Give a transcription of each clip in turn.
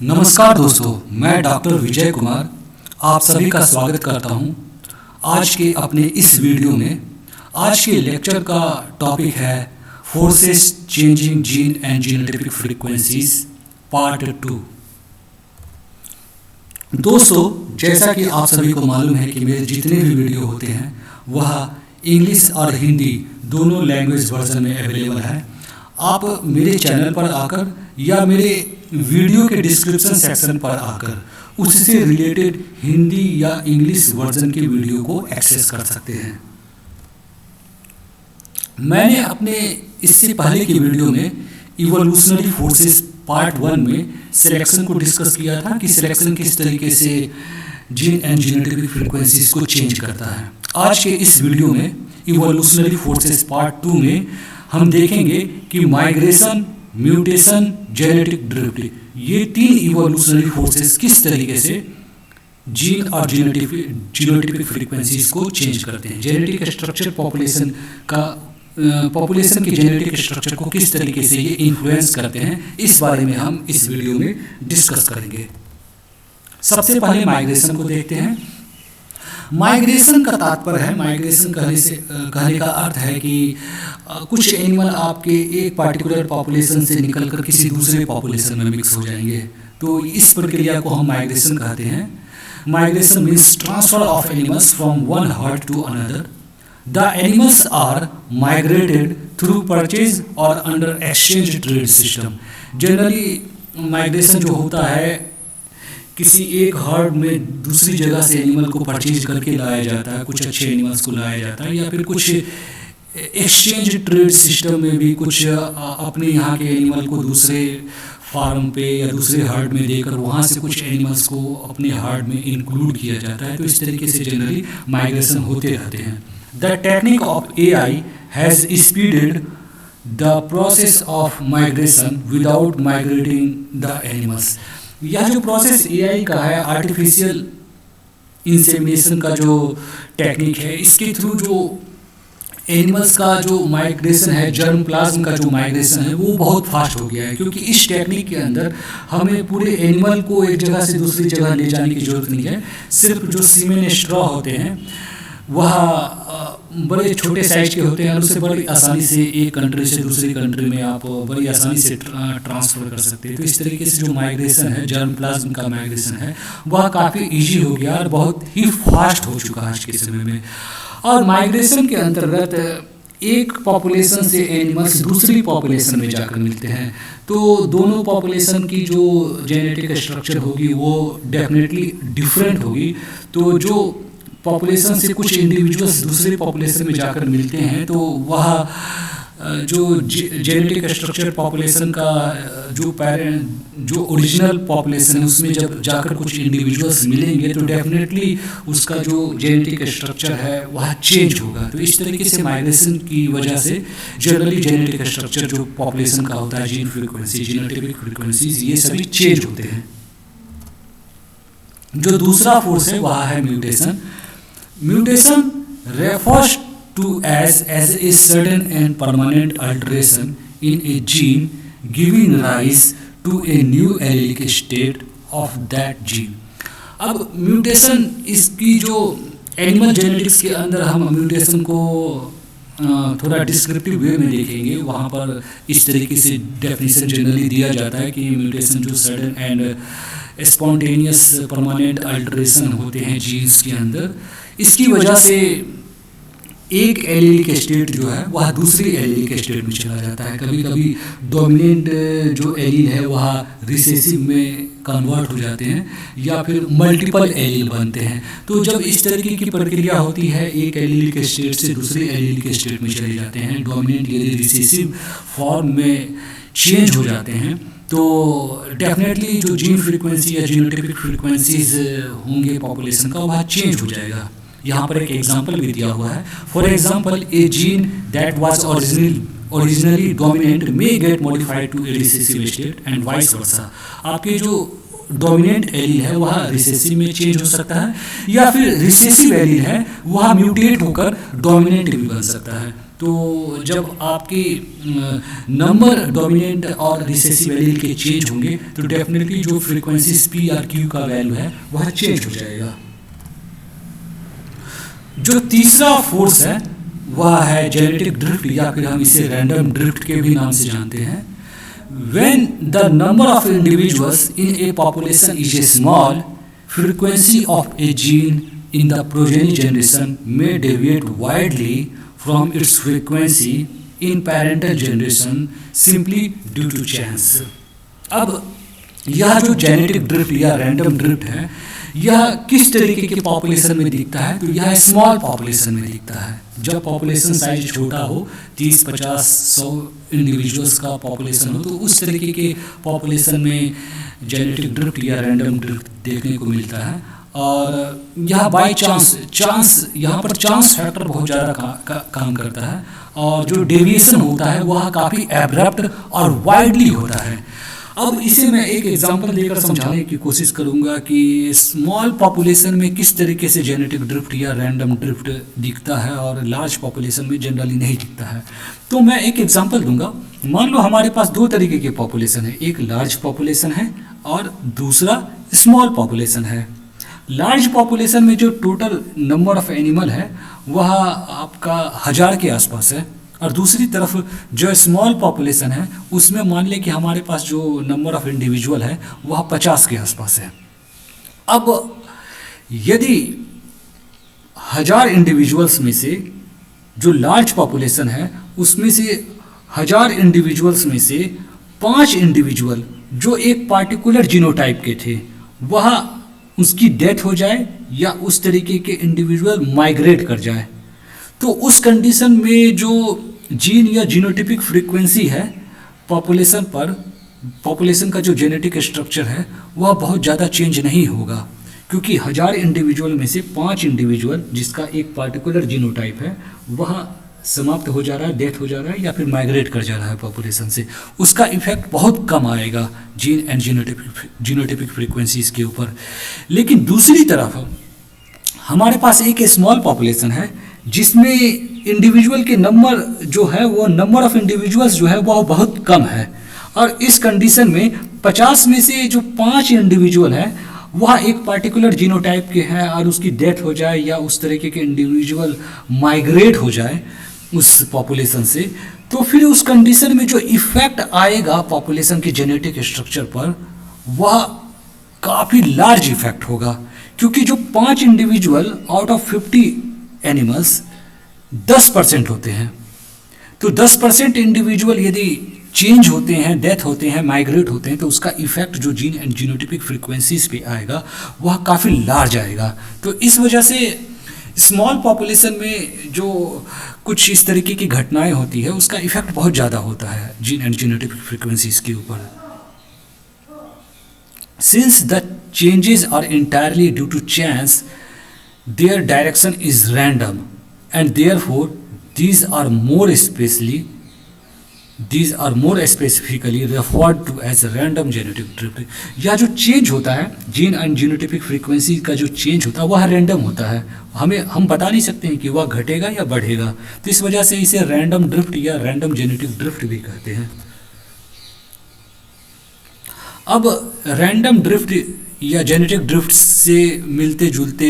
नमस्कार दोस्तों, मैं डॉक्टर विजय कुमार आप सभी का स्वागत करता हूं। आज के अपने इस वीडियो में आज के लेक्चर का टॉपिक है forces changing gene and genotypic frequencies part 2। दोस्तों, जैसा कि आप सभी को मालूम है कि मेरे जितने भी वीडियो होते हैं वह इंग्लिश और हिंदी दोनों लैंग्वेज वर्जन में अवेलेबल है। आप मेरे चैनल पर आकर या मेरे वीडियो के डिस्क्रिप्शन सेक्शन पर आकर उससे रिलेटेड हिंदी या इंग्लिश वर्जन के वीडियो को एक्सेस कर सकते हैं। मैंने अपने इससे पहले की वीडियो में इवोल्यूशनरी फोर्सेस पार्ट 1 में सिलेक्शन को डिस्कस किया था कि सिलेक्शन किस तरीके से जीन एंड जीनोटाइपिक फ्रीक्वेंसीज को चेंज करता है। आज के इस वीडियो में इवोल्यूशनरी फोर्सेस पार्ट 2 में हम देखेंगे कि माइग्रेशन, म्यूटेशन, जेनेटिक ड्रिफ्ट, ये 3 इवोल्यूशनरी फोर्सेस किस तरीके से जीन और जीनोटाइपिक फ्रीक्वेंसीज को चेंज करते हैं। जेनेटिक स्ट्रक्चर पॉपुलेशन के जेनेटिक स्ट्रक्चर को किस तरीके से ये इन्फ्लुएंस करते हैं, इस बारे में हम इस वीडियो में डिस्कस करेंगे। सबसे पहले माइग्रेशन को देखते हैं। माइग्रेशन का तात्पर्य है, माइग्रेशन कहने का अर्थ है कि कुछ एनिमल आपके एक पार्टिकुलर पॉपुलेशन से निकलकर किसी दूसरे पॉपुलेशन में मिक्स हो जाएंगे, तो इस प्रक्रिया को हम माइग्रेशन कहते हैं। Migration means transfer of animals from one herd to another. The animals are migrated through purchase और under exchange trade system. Generally migration जो होता है किसी एक हर्ड में दूसरी जगह से एनिमल को परचेज करके लाया जाता है, कुछ अच्छे एनिमल्स को लाया जाता है, या फिर कुछ एक्सचेंज ट्रेड सिस्टम में भी कुछ अपने यहाँ के एनिमल को दूसरे फार्म पे या दूसरे हर्ड में देकर वहाँ से कुछ एनिमल्स को अपने हर्ड में इंक्लूड किया जाता है। तो इस तरीके से जनरली माइग्रेशन होते रहते हैं। The technique of AI has speeded the process of migration without migrating the animals. यह जो प्रोसेस AI का है, आर्टिफिशियल इंसेमिनेशन का जो टेक्निक है, इसके थ्रू जो एनिमल्स का जो माइग्रेशन है, जर्म प्लाज्म का जो माइग्रेशन है, वो बहुत फास्ट हो गया है। क्योंकि इस टेक्निक के अंदर हमें पूरे एनिमल को एक जगह से दूसरी जगह ले जाने की ज़रूरत नहीं है। सिर्फ जो सीमेन स्ट्रॉ होते हैं वह बड़े छोटे साइज के होते हैं और उससे बड़ी आसानी से एक कंट्री से दूसरी कंट्री में आप बड़ी आसानी से ट्रांसफ़र कर सकते हैं। तो इस तरीके से जो माइग्रेशन है, जर्म प्लाज्म का माइग्रेशन है, वह काफ़ी इजी हो गया और बहुत ही फास्ट हो चुका है आज के समय में। और माइग्रेशन के अंतर्गत एक पॉपुलेशन से एनिमल्स दूसरी पॉपुलेशन में जाकर मिलते हैं, तो दोनों पॉपुलेशन की जो जेनेटिक स्ट्रक्चर होगी वो डेफिनेटली डिफरेंट होगी। तो जो पॉपुलेशन से कुछ इंडिविजुअल्स दूसरे पॉपुलेशन में जाकर मिलते हैं, तो वह जो जेनेटिक स्ट्रक्चर पॉपुलेशन का जो ओरिजिनल पॉपुलेशन है उसमें जब जाकर कुछ इंडिविजुअल्स मिलेंगे तो डेफिनेटली उसका जो जेनेटिक स्ट्रक्चर है वह चेंज होगा। तो इस तरीके से माइग्रेशन की वजह से जनरली जेनेटिक स्ट्रक्चर जो पॉपुलेशन का होता है, जीन फ्रीक्वेंसी, जीनोटाइपिक फ्रीक्वेंसीज, ये सभी चेंज होते हैं। जो दूसरा फोर्स है वह है mutation. Mutation refers to as a sudden and permanent alteration in a gene giving rise to a new allelic state of that gene। अब म्यूटेशन, इसकी जो एनिमल जेनेटिक्स के अंदर हम म्यूटेशन को थोड़ा डिस्क्रिप्टिव वे में देखेंगे, वहाँ पर इस तरीके से डेफिनेशन जनरली दिया जाता है कि म्यूटेशन जो sudden and spontaneous permanent alteration होते हैं जीन्स के अंदर, इसकी वजह से एक एलीलिक स्टेट जो है वह दूसरी एलीलिक स्टेट में चला जाता है। कभी कभी डोमिनेंट जो एलील है वह रिसेसिव में कन्वर्ट हो जाते हैं या फिर मल्टीपल एलील बनते हैं। तो जब इस तरीके की प्रक्रिया होती है, एक एलीलिक स्टेट से दूसरी एलीलिक स्टेट में चले जाते हैं, डोमिनेंट यदि रिसेसिव फॉर्म में चेंज हो जाते हैं, तो डेफिनेटली जो जीन फ्रीक्वेंसी या जीनोटाइपिक फ्रीक्वेंसीज होंगे पॉपुलेशन का वह चेंज हो जाएगा। यहाँ पर एक एग्जांपल भी दिया हुआ है। For example, a gene that was originally dominant may get modified to a recessive state and vice versa. आपके जो डोमिनेंट एलील है वह रिसेसिव में चेंज हो सकता है, या फिर रिसेसिव एलील है वह म्यूटेट होकर डोमिनेंट भी बन सकता है। तो जब आपके नंबर डोमिनेंट और रिसेसिव एलील के चेंज होंगे तो डेफिनेटली जो फ्रीक्वेंसीज पी और क्यू का वैल्यू है वह चेंज हो जाएगा। जो तीसरा फोर्स है वह है जेनेटिक ड्रिफ्ट, या फिर हम इसे रैंडम ड्रिफ्ट के भी नाम से जानते हैं। When the number of individuals in a population is small, frequency of a gene in the progeny generation may deviate widely from its frequency in parental generation simply due to chance। अब यह जो genetic drift या random drift है यह किस तरीके के population में दिखता है, तो यह स्मॉल पॉपुलेशन में दिखता है। जब पॉपुलेशन साइज छोटा हो, 30, 50, 100 इंडिविजुअल्स का पॉपुलेशन हो, तो उस तरीके के पॉपुलेशन में जेनेटिक ड्रिफ्ट या रैंडम ड्रिफ्ट देखने को मिलता है। और यह बाय चांस यहाँ पर चांस फैक्टर बहुत ज़्यादा काम करता है, और जो डेविएशन होता है वह काफ़ी एब्रप्ट और वाइडली होता है। अब इसे मैं एक एग्जांपल देकर समझाने की कोशिश करूंगा कि स्मॉल पॉपुलेशन में किस तरीके से जेनेटिक ड्रिफ्ट या रैंडम ड्रिफ्ट दिखता है और लार्ज पॉपुलेशन में जनरली नहीं दिखता है। तो मैं एक एग्जांपल दूंगा। मान लो हमारे पास दो तरीके की पॉपुलेशन है, एक लार्ज पॉपुलेशन है और दूसरा स्मॉल पॉपुलेशन है। लार्ज पॉपुलेशन में जो टोटल नंबर ऑफ एनिमल है वह आपका 1000 के आसपास है, और दूसरी तरफ जो स्मॉल पॉपुलेशन है उसमें मान लें कि हमारे पास जो नंबर ऑफ इंडिविजुअल है वह 50 के आसपास है। अब यदि 1000 इंडिविजुअल्स में से जो लार्ज पॉपुलेशन है उसमें से 1000 इंडिविजुअल्स में से 5 इंडिविजुअल जो एक पार्टिकुलर जीनोटाइप के थे वह उसकी डेथ हो जाए या उस तरीके के इंडिविजुअल माइग्रेट कर जाए, तो उस कंडीशन में जो जीन या जीनोटिपिक फ्रीक्वेंसी है पॉपुलेशन पर, पॉपुलेशन का जो जेनेटिक स्ट्रक्चर है वह बहुत ज़्यादा चेंज नहीं होगा, क्योंकि 1000 इंडिविजुअल में से 5 इंडिविजुअल जिसका एक पार्टिकुलर जीनोटाइप है वह समाप्त हो जा रहा है, डेथ हो जा रहा है या फिर माइग्रेट कर जा रहा है पॉपुलेशन से। उसका इफेक्ट बहुत कम आएगा जीन एंड जीनोटिपिक फ्रीक्वेंसीज के ऊपर। लेकिन दूसरी तरफ हमारे पास एक स्मॉल पॉपुलेशन है जिसमें इंडिविजुअल के नंबर जो है वो नंबर ऑफ इंडिविजुअल्स जो है वह बहुत कम है, और इस कंडीशन में 50 में से जो 5 इंडिविजुअल है वह एक पार्टिकुलर जीनोटाइप के हैं और उसकी डेथ हो जाए या उस तरीके के इंडिविजुअल माइग्रेट हो जाए उस पॉपुलेशन से, तो फिर उस कंडीशन में जो इफेक्ट आएगा पॉपुलेशन के जेनेटिक स्ट्रक्चर पर वह काफ़ी लार्ज इफेक्ट होगा, क्योंकि जो 5 इंडिविजुअल आउट ऑफ 50 एनिमल्स 10% होते हैं। तो 10% इंडिविजुअल यदि चेंज होते हैं, डेथ होते हैं, माइग्रेट होते हैं, तो उसका इफेक्ट जो जीन एंड जीनोटिपिक फ्रीक्वेंसीज पे आएगा वह काफ़ी लार्ज आएगा। तो इस वजह से स्मॉल पॉपुलेशन में जो कुछ इस तरीके की घटनाएं होती है उसका इफेक्ट बहुत ज़्यादा होता है जीन एंड जीनोटिपिक फ्रीक्वेंसीज के ऊपर। Since the changes are entirely due to chance, their direction is random and therefore these are more specifically referred to as random genetic drift। यह जो चेंज होता है जीन एंड जीनोटिपिक फ्रीक्वेंसी का जो change होता है वह रैंडम होता है, हम बता नहीं सकते हैं कि वह घटेगा या बढ़ेगा, तो इस वजह से इसे रैंडम ड्रिफ्ट या रैंडम जेनेटिक ड्रिफ्ट भी कहते हैं। अब रैंडम ड्रिफ्ट या जेनेटिक ड्रिफ्ट से मिलते जुलते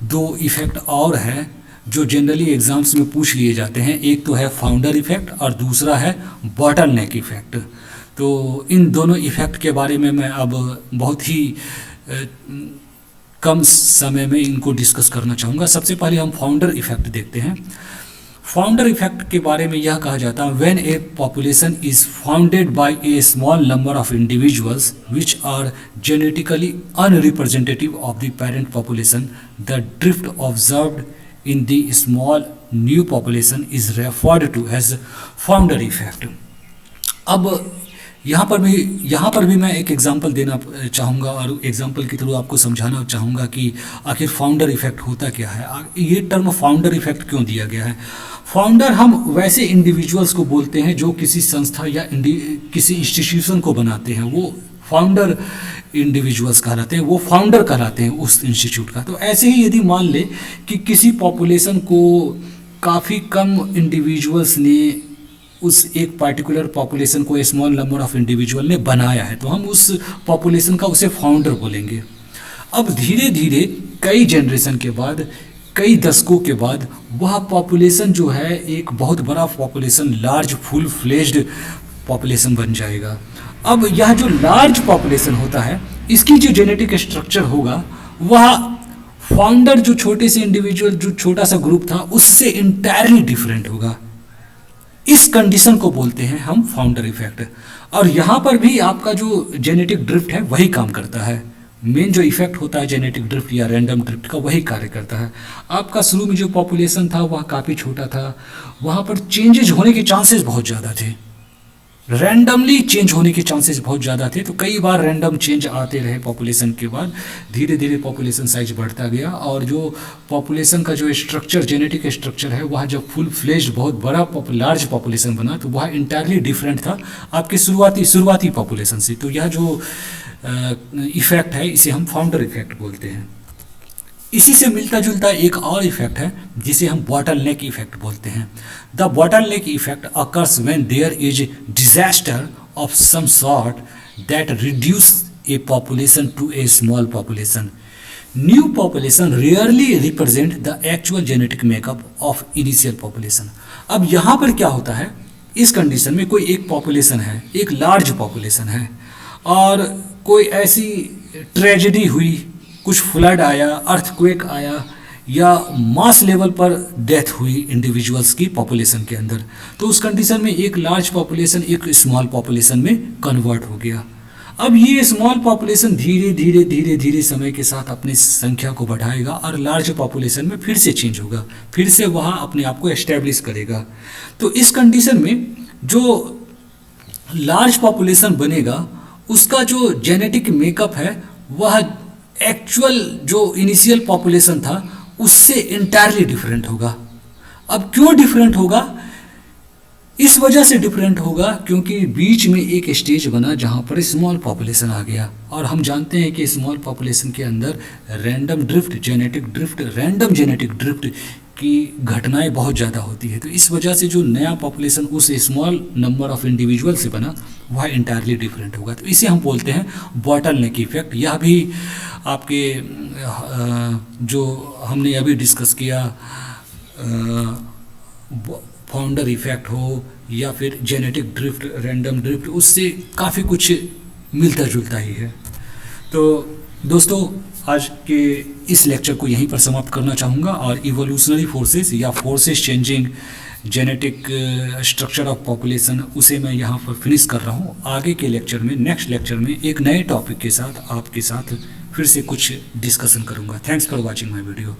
दो इफ़ेक्ट और हैं जो जनरली एग्जाम्स में पूछ लिए जाते हैं। एक तो है फाउंडर इफ़ेक्ट और दूसरा है बॉटलनेक इफ़ेक्ट। तो इन दोनों इफ़ेक्ट के बारे में मैं अब बहुत ही कम समय में इनको डिस्कस करना चाहूँगा। सबसे पहले हम फाउंडर इफ़ेक्ट देखते हैं। फाउंडर इफेक्ट के बारे में यह कहा जाता है when a population is founded by a small number of individuals which are genetically unrepresentative of the parent population, the drift observed in the small new population is referred to as founder effect. अब यहाँ पर भी मैं एक example देना चाहूँगा और example के थ्रू आपको समझाना चाहूँगा कि आखिर फाउंडर इफेक्ट होता क्या है, ये टर्म फाउंडर इफेक्ट क्यों दिया गया है। फाउंडर हम वैसे इंडिविजुअल्स को बोलते हैं जो किसी संस्था या किसी इंस्टीट्यूशन को बनाते हैं, वो फाउंडर इंडिविजुअल्स कहलाते हैं, वो फाउंडर कहलाते हैं उस इंस्टीट्यूट का। तो ऐसे ही यदि मान ले कि किसी पॉपुलेशन को काफ़ी कम इंडिविजुअल्स ने उस एक पार्टिकुलर पॉपुलेशन को स्मॉल नंबर ऑफ इंडिविजुअल ने बनाया है, तो हम उस पॉपुलेशन का उसे फाउंडर बोलेंगे। अब धीरे धीरे कई जनरेशन के बाद, कई दशकों के बाद वह पॉपुलेशन जो है एक बहुत बड़ा population, large full fledged population बन जाएगा। अब यह जो लार्ज पॉपुलेशन होता है, इसकी जो जेनेटिक स्ट्रक्चर होगा वह फाउंडर जो छोटे से इंडिविजुअल, जो छोटा सा ग्रुप था, उससे इंटायरली डिफरेंट होगा। इस कंडीशन को बोलते हैं हम फाउंडर इफेक्ट। और यहाँ पर भी आपका जो जेनेटिक ड्रिफ्ट है वही काम करता है। मेन जो इफेक्ट होता है जेनेटिक ड्रिफ्ट या रैंडम ड्रिफ्ट का, वही कार्य करता है। आपका शुरू में जो पॉपुलेशन था वह काफ़ी छोटा था, वहाँ पर चेंजेज होने के चांसेस बहुत ज़्यादा थे, रैंडमली चेंज होने के चांसेस बहुत ज़्यादा थे। तो कई बार रैंडम चेंज आते रहे पॉपुलेशन के बाद, धीरे धीरे पॉपुलेशन साइज बढ़ता गया। और जो पॉपुलेशन का जो स्ट्रक्चर, जेनेटिक स्ट्रक्चर है, वह जब फुल फ्लेज्ड बहुत बड़ा लार्ज पॉपुलेशन बना तो वह इंटायरली डिफरेंट था आपके शुरुआती पॉपुलेशन से। तो यह जो इफेक्ट है इसे हम फाउंडर इफेक्ट बोलते हैं। इसी से मिलता जुलता एक और इफेक्ट है जिसे हम बॉटलनेक इफेक्ट बोलते हैं। The bottleneck effect occurs when there is disaster of some sort that reduce a population to a small population. New population rarely represent the actual genetic makeup of initial population. अब यहाँ पर क्या होता है, इस condition में कोई एक पॉपुलेशन है, एक लार्ज पॉपुलेशन है, और कोई ऐसी ट्रेजेडी हुई, कुछ फ्लड आया, अर्थक्वेक आया, या मास लेवल पर डेथ हुई इंडिविजुअल्स की पॉपुलेशन के अंदर, तो उस कंडीशन में एक लार्ज पॉपुलेशन एक स्मॉल पॉपुलेशन में कन्वर्ट हो गया। अब ये स्मॉल पॉपुलेशन धीरे धीरे धीरे धीरे समय के साथ अपनी संख्या को बढ़ाएगा और लार्ज पॉपुलेशन में फिर से चेंज होगा, फिर से वह अपने आप को एस्टेब्लिश करेगा। तो इस कंडीशन में जो लार्ज पॉपुलेशन बनेगा उसका जो जेनेटिक मेकअप है वह एक्चुअल जो इनिशियल पॉपुलेशन था उससे इंटायरली डिफरेंट होगा। अब क्यों डिफरेंट होगा? इस वजह से डिफरेंट होगा क्योंकि बीच में एक स्टेज बना जहाँ पर स्मॉल पॉपुलेशन आ गया, और हम जानते हैं कि स्मॉल पॉपुलेशन के अंदर रैंडम जेनेटिक ड्रिफ्ट की घटनाएं बहुत ज़्यादा होती है। तो इस वजह से जो नया पॉपुलेशन उस स्मॉल नंबर ऑफ इंडिविजुअल से बना वह इंटायरली डिफरेंट होगा। तो इसे हम बोलते हैं बॉटलनेक इफेक्ट। यह भी आपके जो हमने अभी डिस्कस किया, फाउंडर इफेक्ट हो या फिर जेनेटिक ड्रिफ्ट, रैंडम ड्रिफ्ट, उससे काफ़ी कुछ मिलता जुलता ही है। तो दोस्तों, आज के इस लेक्चर को यहीं पर समाप्त करना चाहूँगा, और इवोल्यूशनरी फोर्सेस या forces changing genetic structure of population उसे मैं यहाँ पर फिनिश कर रहा हूँ। आगे के लेक्चर में, नेक्स्ट लेक्चर में एक नए टॉपिक के साथ आपके साथ फिर से कुछ डिस्कशन करूँगा। Thanks for watching my video.